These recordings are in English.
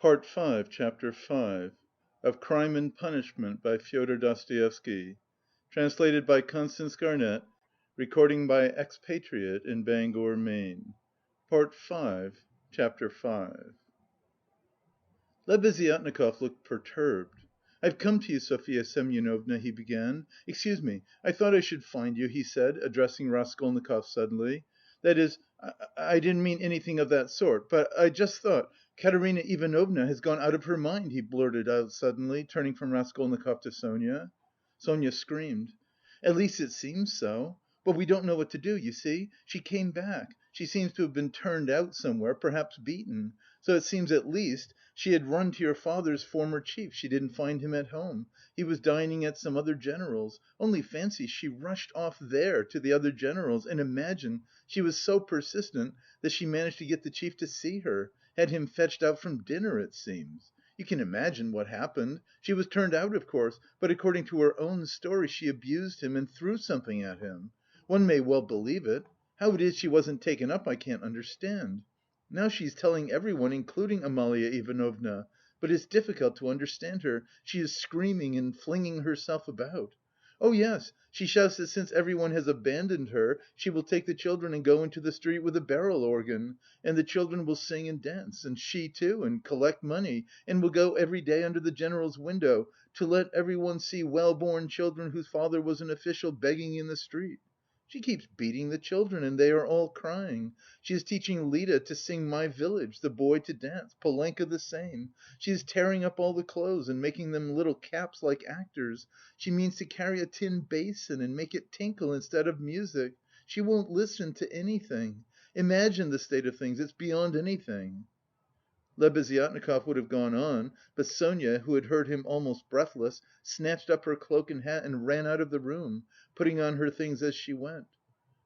Part V, Chapter 5 of Crime and Punishment by Fyodor Dostoevsky. Translated by Constance Garnett. Recording by Expatriate in Bangor, Maine. Part V, Chapter 5. Lebeziatnikov looked perturbed. "I've come to you, Sofya Semyonovna," he began. "Excuse me, I thought I should find you," he said, addressing Raskolnikov suddenly. "That is, I didn't mean anything of that sort, but I just thought... Katerina Ivanovna has gone out of her mind," he blurted out suddenly, turning from Raskolnikov to Sonia. Sonia screamed. "At least it seems so. But we don't know what to do, you see. She came back. She seems to have been turned out somewhere, perhaps beaten. So it seems at least... She had run to your father's former chief, she didn't find him at home. He was dining at some other general's. Only fancy, she rushed off there to the other general's, and imagine, she was so persistent that she managed to get the chief to see her, had him fetched out from dinner, it seems. You can imagine what happened. She was turned out, of course, but according to her own story, she abused him and threw something at him. One may well believe it. How it is she wasn't taken up I can't understand. Now she's telling everyone, including Amalia Ivanovna, but it's difficult to understand her, she is screaming and flinging herself about. Oh yes, she shouts that since everyone has abandoned her, she will take the children and go into the street with a barrel organ, and the children will sing and dance, and she too, and collect money, and will go every day under the general's window, to let everyone see well-born children whose father was an official begging in the street. She keeps beating the children and they are all crying. She is teaching Lida to sing My Village, the boy to dance, Polenka the same. She is tearing up all the clothes and making them little caps like actors. She means to carry a tin basin and make it tinkle instead of music. She won't listen to anything. Imagine the state of things, it's beyond anything." Lebeziatnikov would have gone on, but Sonia, who had heard him almost breathless, snatched up her cloak and hat and ran out of the room, putting on her things as she went.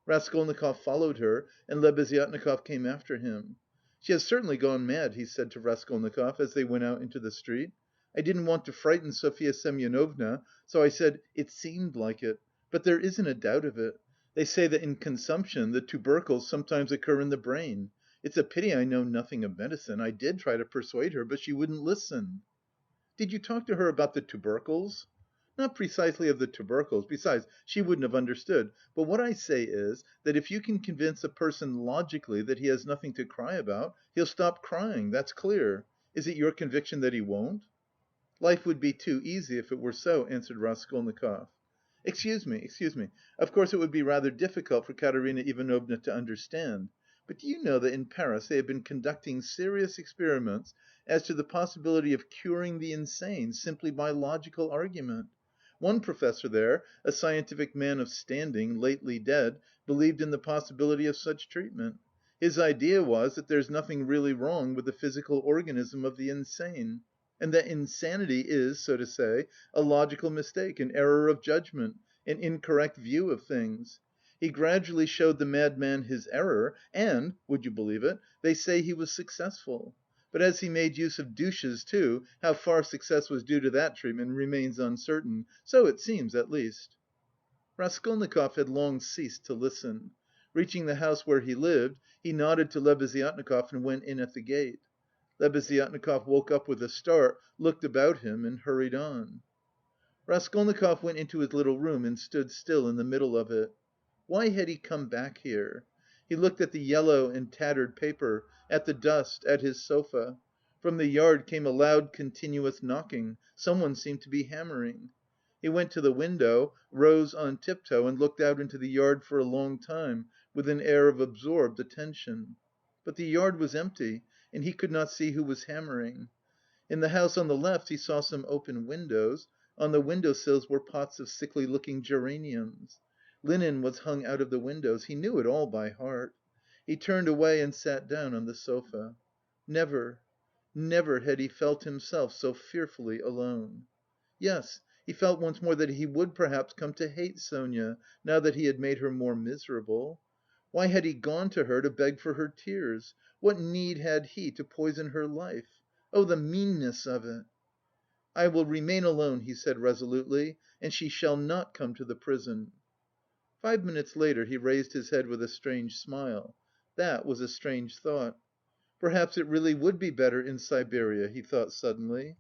Raskolnikov followed her, and Lebeziatnikov came after him. "She has certainly gone mad," he said to Raskolnikov as they went out into the street. "I didn't want to frighten Sofya Semyonovna, so I said 'it seemed like it,' but there isn't a doubt of it. They say that in consumption the tubercles sometimes occur in the brain. It's a pity I know nothing of medicine. I did try to persuade her, but she wouldn't listen." "Did you talk to her about the tubercles?" "Not precisely of the tubercles, besides she wouldn't have understood, but what I say is, that if you can convince a person logically that he has nothing to cry about, he'll stop crying, that's clear. Is it your conviction that he won't?" "Life would be too easy if it were so," answered Raskolnikov. Excuse me. Of course it would be rather difficult for Katerina Ivanovna to understand. But do you know that in Paris they have been conducting serious experiments as to the possibility of curing the insane simply by logical argument? One professor there, a scientific man of standing, lately dead, believed in the possibility of such treatment. His idea was that there's nothing really wrong with the physical organism of the insane, and that insanity is, so to say, a logical mistake, an error of judgment, an incorrect view of things. He gradually showed the madman his error and, would you believe it, they say he was successful. But as he made use of douches too, how far success was due to that treatment remains uncertain, so it seems at least." Raskolnikov had long ceased to listen. Reaching the house where he lived, he nodded to Lebeziatnikov and went in at the gate. Lebeziatnikov woke up with a start, looked about him and hurried on. Raskolnikov went into his little room and stood still in the middle of it. Why had he come back here? He looked at the yellow and tattered paper, at the dust, at his sofa. From the yard came a loud continuous knocking, someone seemed to be hammering. He went to the window, rose on tiptoe and looked out into the yard for a long time with an air of absorbed attention. But the yard was empty and he could not see who was hammering. In the house on the left he saw some open windows; on the window sills were pots of sickly looking geraniums. Linen was hung out of the windows. He knew it all by heart. He turned away and sat down on the sofa. Never, never had he felt himself so fearfully alone. Yes, he felt once more that he would perhaps come to hate Sonia, now that he had made her more miserable. Why had he gone to her to beg for her tears? What need had he to poison her life? Oh, the meanness of it! "I will remain alone," he said resolutely, "and she shall not come to the prison." 5 minutes later he raised his head with a strange smile. That was a strange thought. Perhaps it really would be better in Siberia, he thought suddenly.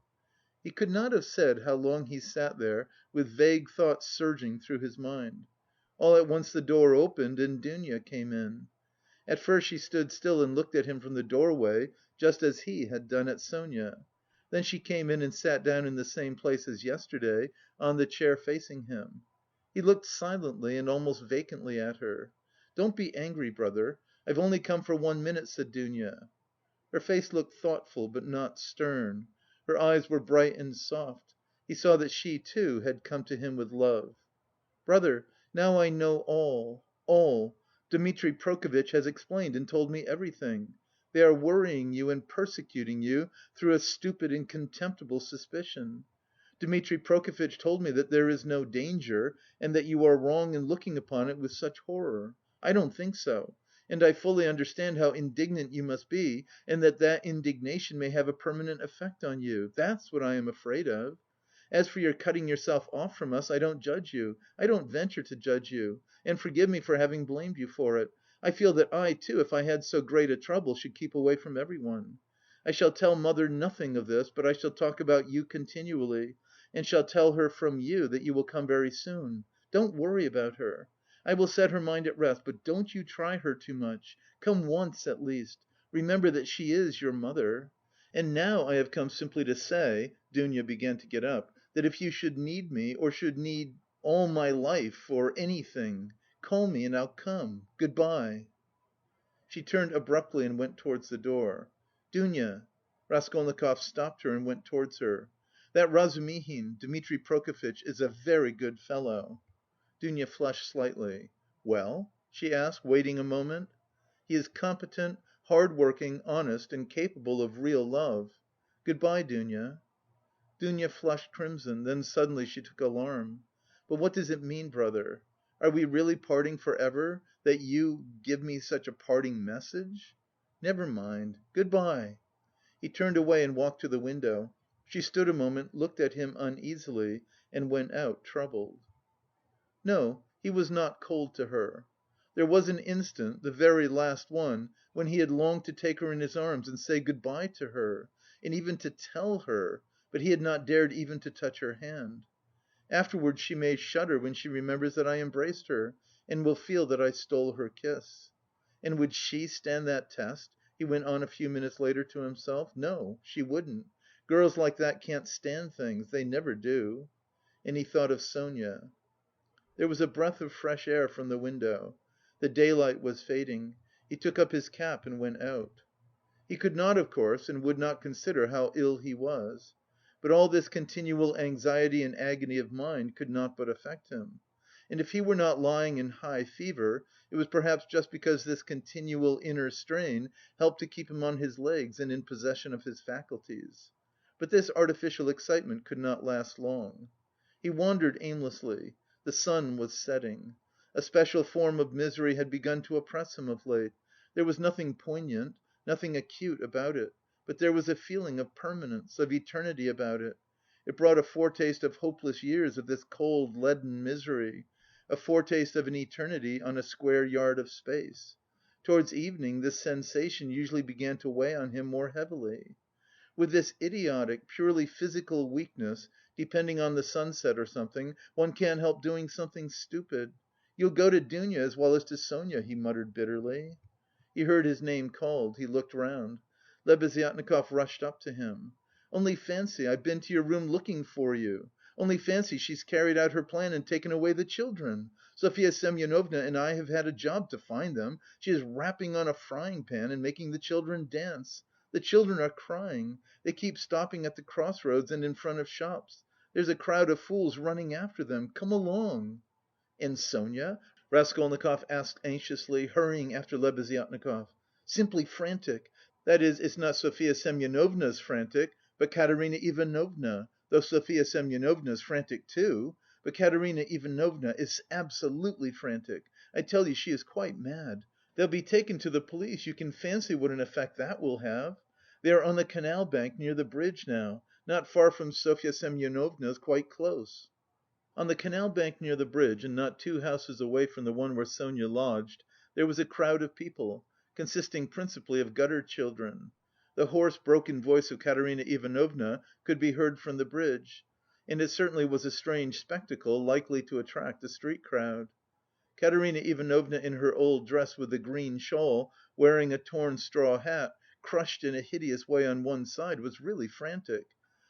He could not have said how long he sat there with vague thoughts surging through his mind. All at once the door opened and Dounia came in. At first she stood still and looked at him from the doorway, just as he had done at Sonia. Then she came in and sat down in the same place as yesterday, on the chair facing him. He looked silently and almost vacantly at her. "Don't be angry, brother. I've only come for 1 minute," said Dounia. Her face looked thoughtful but not stern. Her eyes were bright and soft. He saw that she, too, had come to him with love. "Brother, now I know all. Dmitri Prokofitch has explained and told me everything. They are worrying you and persecuting you through a stupid and contemptible suspicion. Dmitri Prokofitch told me that there is no danger and that you are wrong in looking upon it with such horror. I don't think so, and I fully understand how indignant you must be and that that indignation may have a permanent effect on you. That's what I am afraid of. As for your cutting yourself off from us, I don't judge you, I don't venture to judge you, and forgive me for having blamed you for it. I feel that I, too, if I had so great a trouble, should keep away from everyone. I shall tell mother nothing of this, but I shall talk about you continually, and shall tell her from you that you will come very soon. Don't worry about her. I will set her mind at rest, but don't you try her too much. Come once at least. Remember that she is your mother. And now I have come simply to say," Dounia began to get up, "that if you should need me, or should need all my life, or anything, call me and I'll come. Good bye." She turned abruptly and went towards the door. "Dounia." Raskolnikov stopped her and went towards her. "That Razumihin, Dmitri Prokofitch, is a very good fellow." Dounia flushed slightly. "Well?" she asked, waiting a moment. "He is competent, hard working, honest and capable of real love. Good bye, Dounia." Dounia flushed crimson, then suddenly she took alarm. "But what does it mean, brother? Are we really parting for ever, that you... give me such a parting message?" "Never mind. Good bye." He turned away and walked to the window. She stood a moment, looked at him uneasily and went out troubled. No, he was not cold to her. There was an instant, the very last one, when he had longed to take her in his arms and say good bye to her, and even to tell her, but he had not dared even to touch her hand. Afterwards she may shudder when she remembers that I embraced her, and will feel that I stole her kiss. And would she stand that test? He went on a few minutes later to himself. No, she wouldn't. Girls like that can't stand things, they never do. And he thought of Sonia. There was a breath of fresh air from the window. The daylight was fading. He took up his cap and went out. He could not, of course, and would not consider how ill he was. But all this continual anxiety and agony of mind could not but affect him. And if he were not lying in high fever, it was perhaps just because this continual inner strain helped to keep him on his legs and in possession of his faculties. But this artificial excitement could not last long. He wandered aimlessly. The sun was setting. A special form of misery had begun to oppress him of late. There was nothing poignant, nothing acute about it, but there was a feeling of permanence, of eternity about it. It brought a foretaste of hopeless years of this cold, leaden misery, a foretaste of an eternity on a square yard of space. Towards evening this sensation usually began to weigh on him more heavily. With this idiotic, purely physical weakness, depending on the sunset or something, one can't help doing something stupid. "You'll go to Dounia as well as to Sonia," he muttered bitterly. He heard his name called. He looked round. Lebeziatnikov rushed up to him. "Only fancy, I've been to your room looking for you. Only fancy, she's carried out her plan and taken away the children. Sofya Semyonovna and I have had a job to find them. She is rapping on a frying pan and making the children dance. The children are crying. They keep stopping at the crossroads and in front of shops. There's a crowd of fools running after them. Come along!" "And Sonia?" Raskolnikov asked anxiously, hurrying after Lebeziatnikov. "Simply frantic. That is, it's not Sofya Semyonovna's frantic, but Katerina Ivanovna, though Sofya Semyonovna's frantic too. But Katerina Ivanovna is absolutely frantic. I tell you she is quite mad. They'll be taken to the police, you can fancy what an effect that will have. They are on the canal bank near the bridge now, not far from Sofya Semyonovna's, quite close." On the canal bank near the bridge, and not 2 houses away from the one where Sonia lodged, there was a crowd of people. consisting principally of gutter children. The hoarse, broken voice of Katerina Ivanovna could be heard from the bridge, and it certainly was a strange spectacle, likely to attract a street crowd. Katerina Ivanovna in her old dress with the green shawl, wearing a torn straw hat, crushed in a hideous way on one side, was really frantic.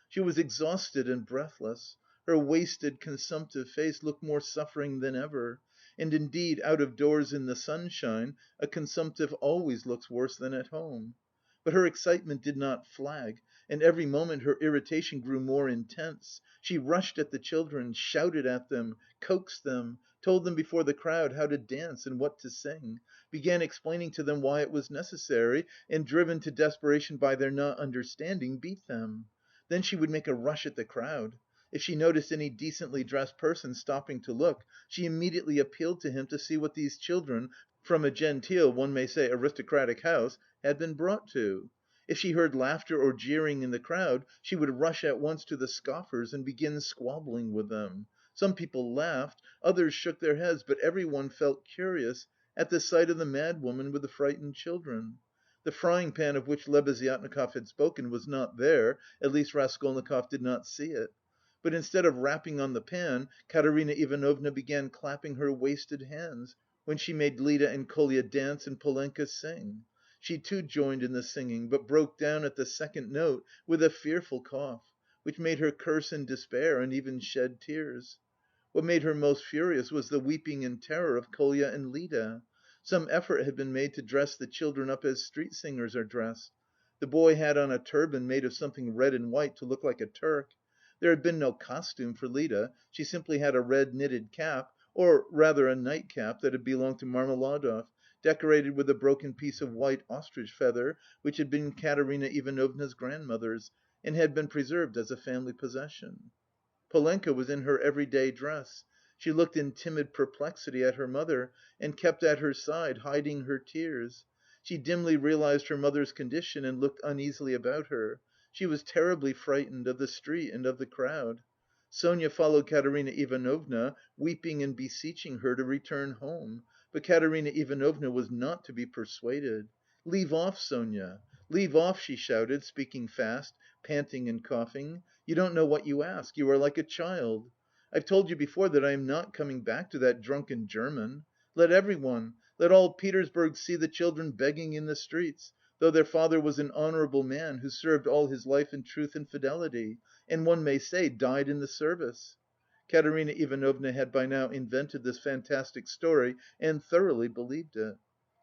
She was exhausted and breathless. Her wasted, consumptive face looked more suffering than ever, and indeed out of doors in the sunshine a consumptive always looks worse than at home. But her excitement did not flag, and every moment her irritation grew more intense. She rushed at the children, shouted at them, coaxed them, told them before the crowd how to dance and what to sing, began explaining to them why it was necessary, and driven to desperation by their not understanding, beat them. Then she would make a rush at the crowd. If she noticed any decently dressed person stopping to look, she immediately appealed to him to see what these children, from a genteel, one may say aristocratic house, had been brought to. If she heard laughter or jeering in the crowd, she would rush at once to the scoffers and begin squabbling with them. Some people laughed, others shook their heads, but everyone felt curious at the sight of the mad woman with the frightened children. The frying pan of which Lebeziatnikov had spoken was not there, at least Raskolnikov did not see it. But instead of rapping on the pan, Katerina Ivanovna began clapping her wasted hands, when she made Lida and Kolya dance and Polenka sing. She too joined in the singing, but broke down at the second note with a fearful cough, which made her curse in despair and even shed tears. What made her most furious was the weeping and terror of Kolya and Lida. Some effort had been made to dress the children up as street singers are dressed. The boy had on a turban made of something red and white to look like a Turk. There had been no costume for Lida, she simply had a red knitted cap, or rather a nightcap that had belonged to Marmeladov, decorated with a broken piece of white ostrich feather, which had been Katerina Ivanovna's grandmother's, and had been preserved as a family possession. Polenka was in her everyday dress. She looked in timid perplexity at her mother and kept at her side, hiding her tears. She dimly realised her mother's condition and looked uneasily about her. She was terribly frightened of the street and of the crowd. Sonia followed Katerina Ivanovna, weeping and beseeching her to return home, but Katerina Ivanovna was not to be persuaded. "Leave off, Sonia, leave off," she shouted, speaking fast, panting and coughing. "You don't know what you ask, you are like a child. I've told you before that I am not coming back to that drunken German. Let everyone, let all Petersburg see the children begging in the streets, though their father was an honourable man who served all his life in truth and fidelity, and one may say died in the service." Katerina Ivanovna had by now invented this fantastic story and thoroughly believed it.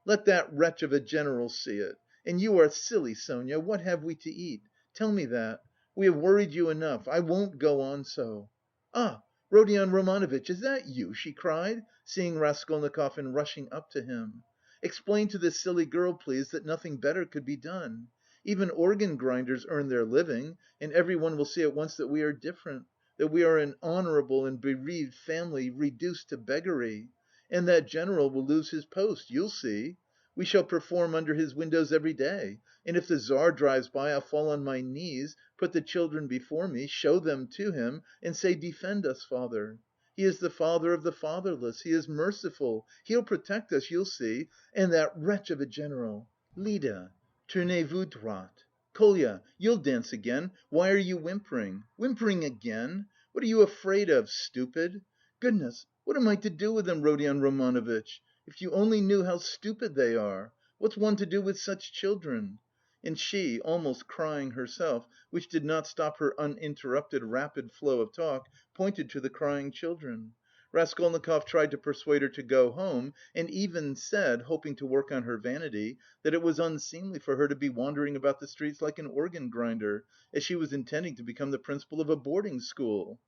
"Let that wretch of a general see it. And you are silly, Sonia, what have we to eat? Tell me that. We have worried you enough. I won't go on so." "Ah, Rodion Romanovitch, is that you?" she cried, seeing Raskolnikov and rushing up to him. "Explain to this silly girl, please, that nothing better could be done. Even organ grinders earn their living, and everyone will see at once that we are different, that we are an honourable and bereaved family reduced to beggary. And that general will lose his post, you'll see. We shall perform under his windows every day, and if the Tsar drives by I'll fall on my knees, put the children before me, show them to him, and say 'Defend us, father.' He is the father of the fatherless, he is merciful, he'll protect us, you'll see, and that wretch of a general. Lida, tournez-vous droite. Kolya, you'll dance again, why are you whimpering? Whimpering again? What are you afraid of, stupid? Goodness, what am I to do with them, Rodion Romanovitch? If you only knew how stupid they are! What's one to do with such children?" And she, almost crying herself, which did not stop her uninterrupted, rapid flow of talk, pointed to the crying children. Raskolnikov tried to persuade her to go home, and even said, hoping to work on her vanity, that it was unseemly for her to be wandering about the streets like an organ grinder, as she was intending to become the principal of a boarding school.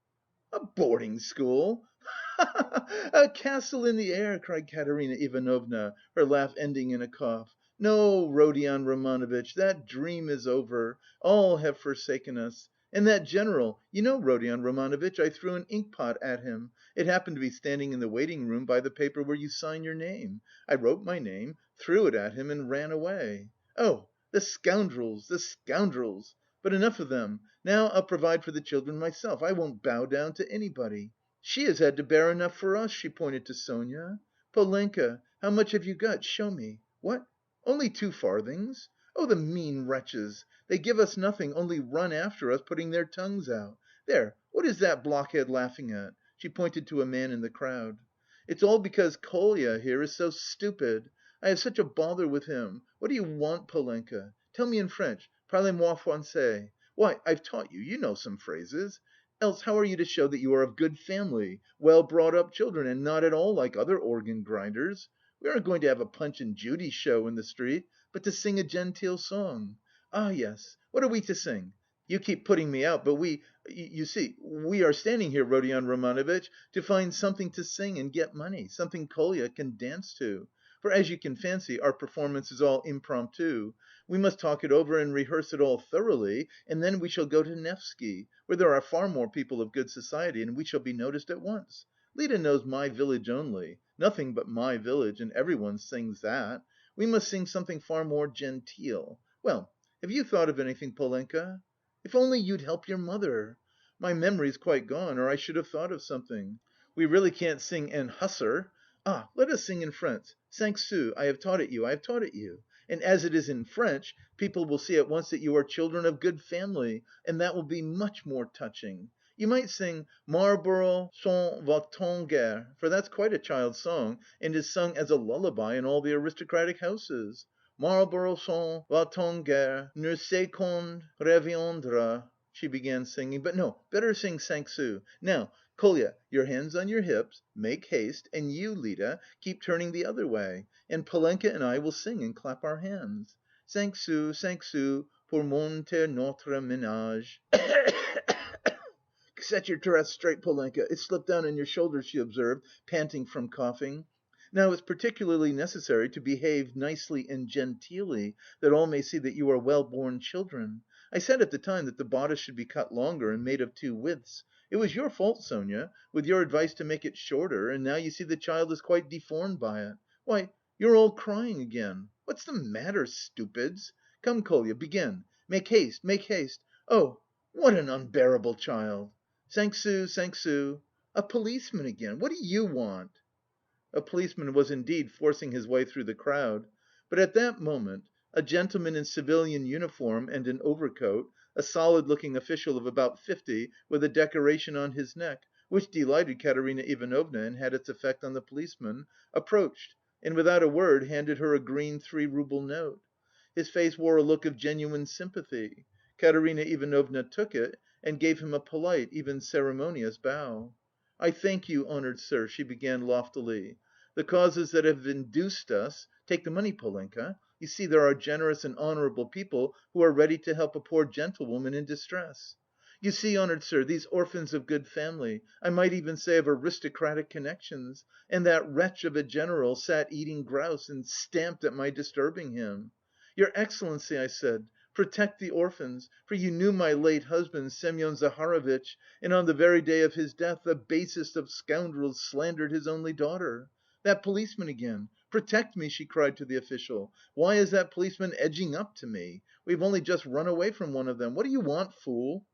"A boarding school? Ha ha ha! A castle in the air!" cried Katerina Ivanovna, her laugh ending in a cough. "No, Rodion Romanovitch, that dream is over, all have forsaken us. And that general, you know, Rodion Romanovitch, I threw an inkpot at him; it happened to be standing in the waiting room by the paper where you sign your name. I wrote my name, threw it at him and ran away. Oh, the scoundrels, the scoundrels! But enough of them, now I'll provide for the children myself, I won't bow down to anybody. She has had to bear enough for us," she pointed to Sonia. "Polenka, how much have you got? Show me. What? Only 2 farthings? Oh, the mean wretches! They give us nothing, only run after us, putting their tongues out. There, what is that blockhead laughing at?" She pointed to a man in the crowd. "It's all because Kolya here is so stupid. I have such a bother with him. What do you want, Polenka? Tell me in French, parlez-moi français. Why, I've taught you, you know some phrases. Else how are you to show that you are of good family, well brought up children and not at all like other organ grinders? We aren't going to have a Punch and Judy show in the street, but to sing a genteel song. Ah, yes, what are we to sing? You keep putting me out, but you see, we are standing here, Rodion Romanovitch, to find something to sing and get money, something Kolya can dance to. For as you can fancy, our performance is all impromptu. We must talk it over and rehearse it all thoroughly, and then we shall go to Nevsky, where there are far more people of good society, and we shall be noticed at once. Lida knows my village only, nothing but my village, and everyone sings that. We must sing something far more genteel. Well, have you thought of anything, Polenka? If only you'd help your mother! My memory's quite gone, or I should have thought of something. We really can't sing En hussar. Ah, let us sing in French. 5 sous, I have taught it you, I have taught it you. And as it is in French, people will see at once that you are children of good family, and that will be much more touching. You might sing Marlborough s'en va-t-en guerre, for that's quite a child's song and is sung as a lullaby in all the aristocratic houses. Marlborough s'en va-t-en guerre, ne sait quand reviendra, she began singing, but no, better sing 5 sous. Now, Kolya, your hands on your hips, make haste, and you, Lida, keep turning the other way, and Polenka and I will sing and clap our hands. 5 sous, pour monter notre ménage. "Set your dress straight, Polenka, it slipped down on your shoulders," she observed, panting from coughing. "Now it's particularly necessary to behave nicely and genteelly, that all may see that you are well-born children. I said at the time that the bodice should be cut longer and made of 2 widths. It was your fault, Sonia, with your advice to make it shorter, and now you see the child is quite deformed by it. Why, you're all crying again. What's the matter, stupids? Come, Kolya, begin. Make haste, make haste. Oh, what an unbearable child! 5 sous, 5 sous. A policeman again! What do you want?" A policeman was indeed forcing his way through the crowd. But at that moment a gentleman in civilian uniform and an overcoat, a solid‐looking official of about 50 with a decoration on his neck, which delighted Katerina Ivanovna and had its effect on the policeman, approached and without a word handed her a green 3 rouble note. His face wore a look of genuine sympathy. Katerina Ivanovna took it and gave him a polite, even ceremonious bow. "I thank you, honoured sir," she began loftily. "The causes that have induced us take the money, Polenka. You see there are generous and honourable people who are ready to help a poor gentlewoman in distress. You see, honoured sir, these orphans of good family, I might even say of aristocratic connections, and that wretch of a general sat eating grouse and stamped at my disturbing him. 'Your Excellency,' I said, 'protect the orphans, for you knew my late husband, Semyon Zaharovitch, and on the very day of his death the basest of scoundrels slandered his only daughter.' That policeman again! 'Protect me!' she cried to the official. 'Why is that policeman edging up to me? We have only just run away from one of them. What do you want, fool?'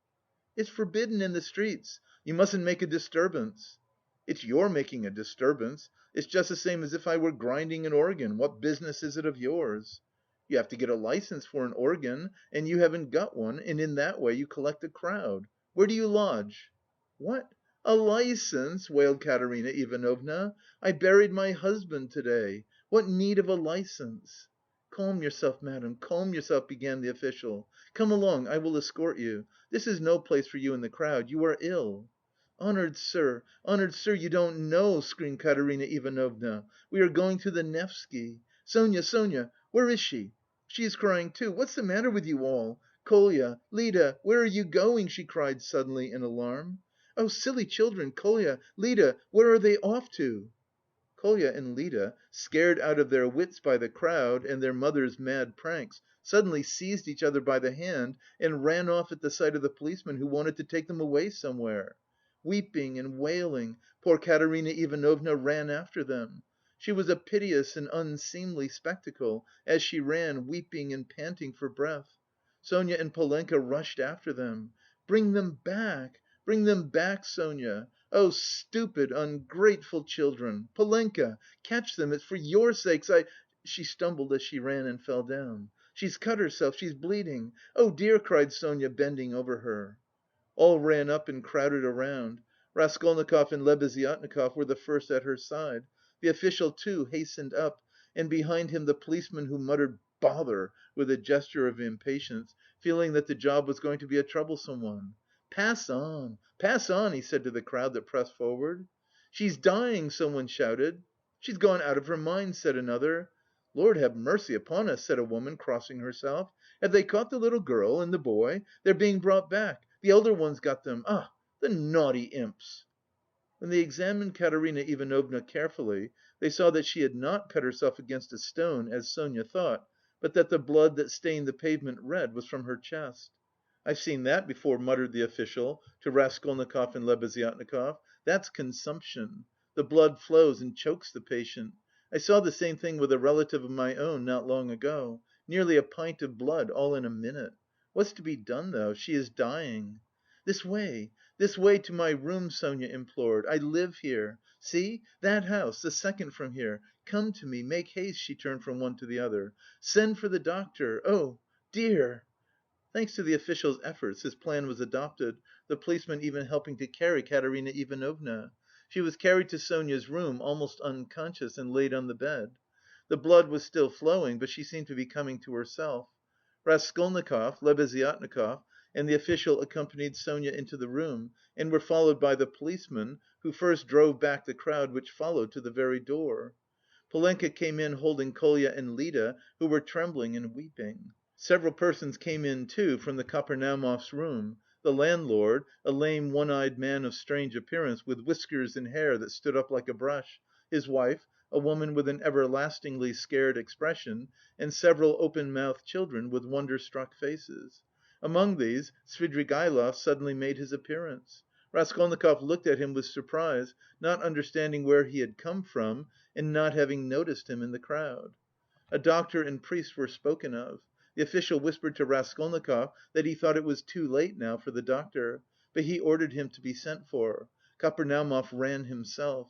'It's forbidden in the streets. You mustn't make a disturbance.' 'It's your making a disturbance. It's just the same as if I were grinding an organ. What business is it of yours?' 'You have to get a licence for an organ, and you haven't got one, and in that way you collect a crowd. Where do you lodge?' 'What? A licence?' wailed Katerina Ivanovna. 'I buried my husband to day. What need of a licence?' 'Calm yourself, madam, calm yourself,' began the official. 'Come along, I will escort you. This is no place for you in the crowd. You are ill.' 'Honoured sir, you don't know,' screamed Katerina Ivanovna. 'We are going to the Nevsky. Sonia, Sonia, where is she? She is crying too. What's the matter with you all? Kolya, Lida, where are you going?' she cried suddenly in alarm. 'Oh, silly children! Kolya, Lida, where are they off to?' Kolya and Lida, scared out of their wits by the crowd and their mother's mad pranks, suddenly seized each other by the hand and ran off at the sight of the policeman who wanted to take them away somewhere. Weeping and wailing, poor Katerina Ivanovna ran after them. She was a piteous and unseemly spectacle as she ran, weeping and panting for breath. Sonia and Polenka rushed after them. Bring them back, Sonia! Oh, stupid, ungrateful children! Polenka, catch them, it's for your sakes I..." She stumbled as she ran and fell down. "She's cut herself, she's bleeding! Oh dear!" cried Sonia, bending over her. All ran up and crowded around. Raskolnikov and Lebeziatnikov were the first at her side. The official, too, hastened up, and behind him the policeman who muttered "Bother!" with a gesture of impatience, feeling that the job was going to be a troublesome one. Pass on!" he said to the crowd that pressed forward. "She's dying!" someone shouted. "She's gone out of her mind," said another. "Lord have mercy upon us," said a woman, crossing herself. "Have they caught the little girl and the boy? They're being brought back. The elder one's got them. Ah, the naughty imps!" When they examined Katerina Ivanovna carefully, they saw that she had not cut herself against a stone, as Sonia thought, but that the blood that stained the pavement red was from her chest. "I've seen that before," muttered the official to Raskolnikov and Lebeziatnikov. "That's consumption. The blood flows and chokes the patient. I saw the same thing with a relative of my own not long ago. Nearly a pint of blood, all in a minute. What's to be done, though? She is dying." This way to my room," Sonia implored. "I live here. See, that house, the second from here. Come to me, make haste," she turned from one to the other. "Send for the doctor. Oh, dear!" Thanks to the official's efforts, this plan was adopted, the policeman even helping to carry Katerina Ivanovna. She was carried to Sonia's room, almost unconscious, and laid on the bed. The blood was still flowing, but she seemed to be coming to herself. Raskolnikov, Lebeziatnikov and the official accompanied Sonia into the room, and were followed by the policeman, who first drove back the crowd which followed to the very door. Polenka came in holding Kolya and Lida, who were trembling and weeping. Several persons came in, too, from the Kapernaumovs' room: the landlord, a lame one-eyed man of strange appearance with whiskers and hair that stood up like a brush, his wife, a woman with an everlastingly scared expression, and several open-mouthed children with wonder-struck faces. Among these, Svidrigaïlov suddenly made his appearance. Raskolnikov looked at him with surprise, not understanding where he had come from and not having noticed him in the crowd. A doctor and priest were spoken of. The official whispered to Raskolnikov that he thought it was too late now for the doctor, but he ordered him to be sent for. Kapernaumov ran himself.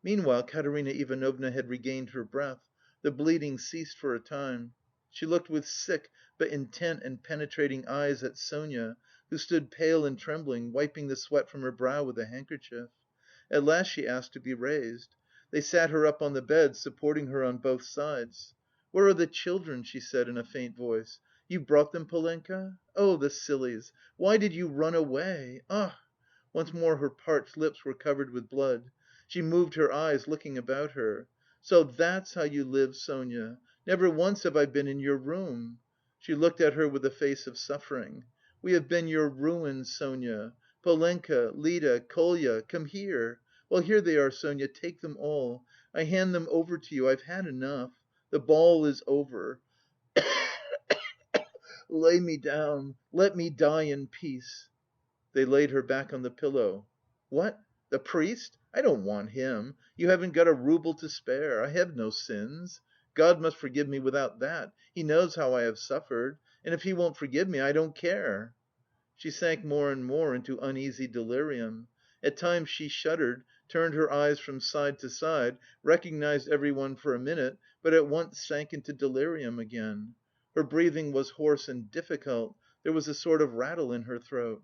Meanwhile Katerina Ivanovna had regained her breath. The bleeding ceased for a time. She looked with sick but intent and penetrating eyes at Sonia, who stood pale and trembling, wiping the sweat from her brow with a handkerchief. At last she asked to be raised. They sat her up on the bed, supporting her on both sides. "Where are the children?" she said in a faint voice. "You brought them, Polenka? Oh, the sillies! Why did you run away? Ah!" Once more her parched lips were covered with blood. She moved her eyes, looking about her. "So that's how you live, Sonia! Never once have I been in your room." She looked at her with a face of suffering. "We have been your ruin, Sonia. Polenka, Lida, Kolya, come here. Well, here they are, Sonia, take them all. I hand them over to you, I've had enough. The ball is over. Lay me down, let me die in peace." They laid her back on the pillow. "What? The priest? I don't want him. You haven't got a rouble to spare. I have no sins. God must forgive me without that. He knows how I have suffered. And if He won't forgive me, I don't care." She sank more and more into uneasy delirium. At times she shuddered, turned her eyes from side to side, recognised everyone for a minute, but at once sank into delirium again. Her breathing was hoarse and difficult; there was a sort of rattle in her throat.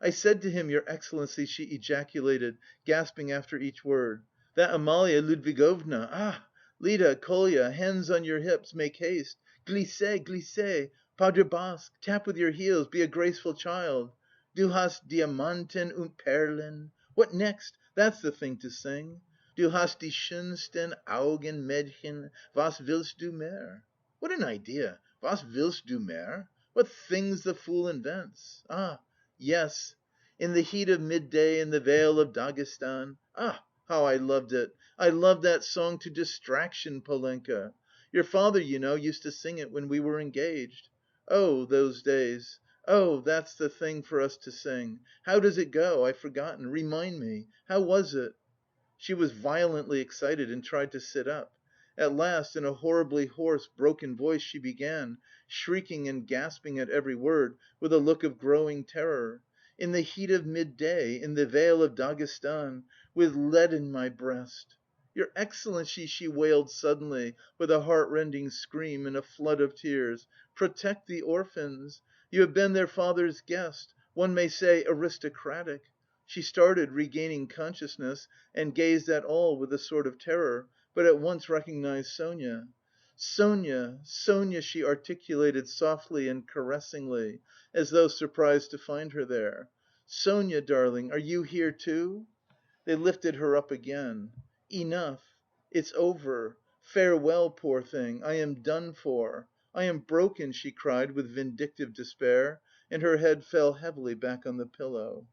"I said to him, your Excellency," she ejaculated, gasping after each word. "That Amalia Ludwigovna... Ah! Lida, Kolya, hands on your hips, make haste! Glissez, glissez! Pas de basque! Tap with your heels, be a graceful child! Du hast Diamanten und Perlen... What next? That's the thing to sing! Du hast die schönsten Augen, Mädchen, was willst du mehr? What an idea! Was willst du mehr? What things the fool invents! Ah, yes! In the heat of midday in the vale of Dagestan... Ah, how I loved it! I loved that song to distraction, Polenka! Your father, you know, used to sing it when we were engaged. Oh, those days! Oh, that's the thing for us to sing! How does it go? I've forgotten. Remind me. How was it?" She was violently excited and tried to sit up. At last, in a horribly hoarse, broken voice, she began, shrieking and gasping at every word, with a look of growing terror. "In the heat of midday, in the vale of Dagestan, with lead in my breast." "Your Excellency," she wailed suddenly, with a heartrending scream and a flood of tears, "protect the orphans! You have been their father's guest, one may say aristocratic." She started, regaining consciousness, and gazed at all with a sort of terror, but at once recognised Sonia. "Sonia, Sonia," she articulated softly and caressingly, as though surprised to find her there. "Sonia, darling, are you here too?" They lifted her up again. "Enough! It's over! Farewell, poor thing! I am done for! I am broken!" she cried with vindictive despair, and her head fell heavily back on the pillow.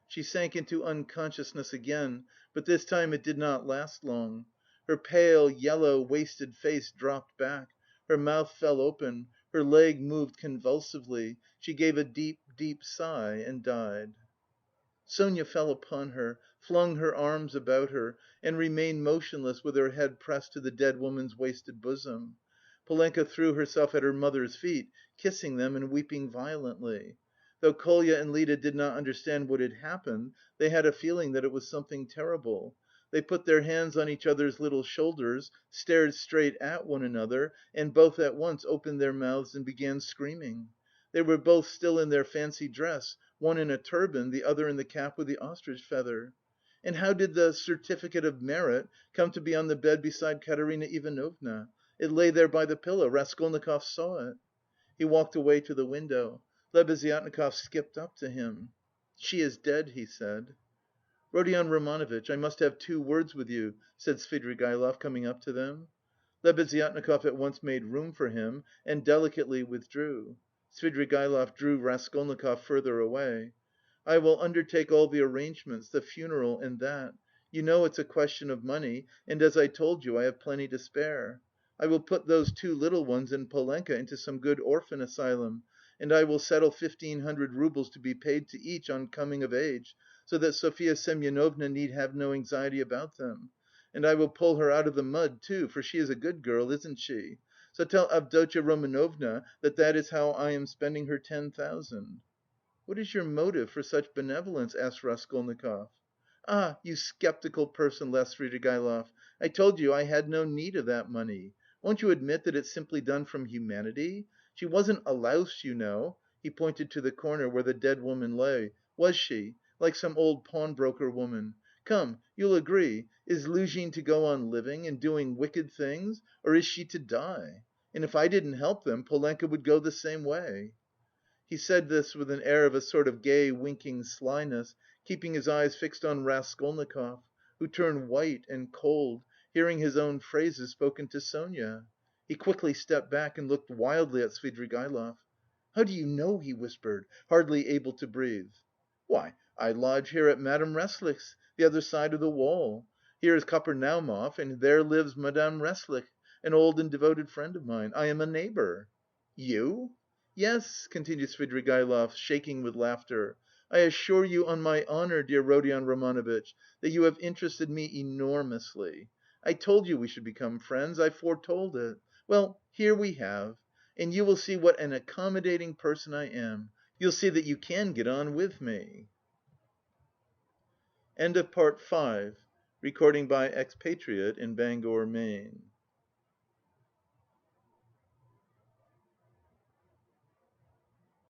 She sank into unconsciousness again, but this time it did not last long. Her pale, yellow, wasted face dropped back, her mouth fell open, her leg moved convulsively, she gave a deep, deep sigh and died. Sonia fell upon her, flung her arms about her, and remained motionless with her head pressed to the dead woman's wasted bosom. Polenka threw herself at her mother's feet, kissing them and weeping violently. Though Kolya and Lida did not understand what had happened, they had a feeling that it was something terrible. They put their hands on each other's little shoulders, stared straight at one another, and both at once opened their mouths and began screaming. They were both still in their fancy dress, one in a turban, the other in the cap with the ostrich feather. "And how did the certificate of merit come to be on the bed beside Katerina Ivanovna? It lay there by the pillow, Raskolnikov saw it." He walked away to the window. Lebeziatnikov skipped up to him. "She is dead," he said. "Rodion Romanovitch, I must have 2 words with you," said Svidrigaïlov, coming up to them. Lebeziatnikov at once made room for him and delicately withdrew. Svidrigaïlov drew Raskolnikov further away. "I will undertake all the arrangements, the funeral and that. You know it's a question of money, and as I told you, I have plenty to spare. I will put those 2 little ones and Polenka into some good orphan asylum, and I will settle 1,500 roubles to be paid to each on coming of age, so that Sofya Semyonovna need have no anxiety about them. And I will pull her out of the mud, too, for she is a good girl, isn't she? So tell Avdotya Romanovna that that is how I am spending her 10,000." "What is your motive for such benevolence?" asked Raskolnikov. "Ah, you sceptical person," laughed Svidrigaïlov. "I told you I had no need of that money. Won't you admit that it's simply done from humanity? She wasn't a louse, you know," he pointed to the corner where the dead woman lay, "was she, like some old pawnbroker woman? Come, you'll agree, is Luzhin to go on living and doing wicked things, or is she to die? And if I didn't help them, Polenka would go the same way." He said this with an air of a sort of gay winking slyness, keeping his eyes fixed on Raskolnikov, who turned white and cold, hearing his own phrases spoken to Sonia. He quickly stepped back and looked wildly at Svidrigaïlov. "How do you know?" he whispered, hardly able to breathe. "Why, I lodge here at Madame Resslich's, the other side of the wall. Here is Kapernaumov and there lives Madame Resslich, an old and devoted friend of mine. I am a neighbour." "You?" "Yes," continued Svidrigaïlov, shaking with laughter. "I assure you on my honour, dear Rodion Romanovitch, that you have interested me enormously. I told you we should become friends, I foretold it. Well, here we have. And you will see what an accommodating person I am. You'll see that you can get on with me." End of Part 5. Recording by Expatriate in Bangor, Maine.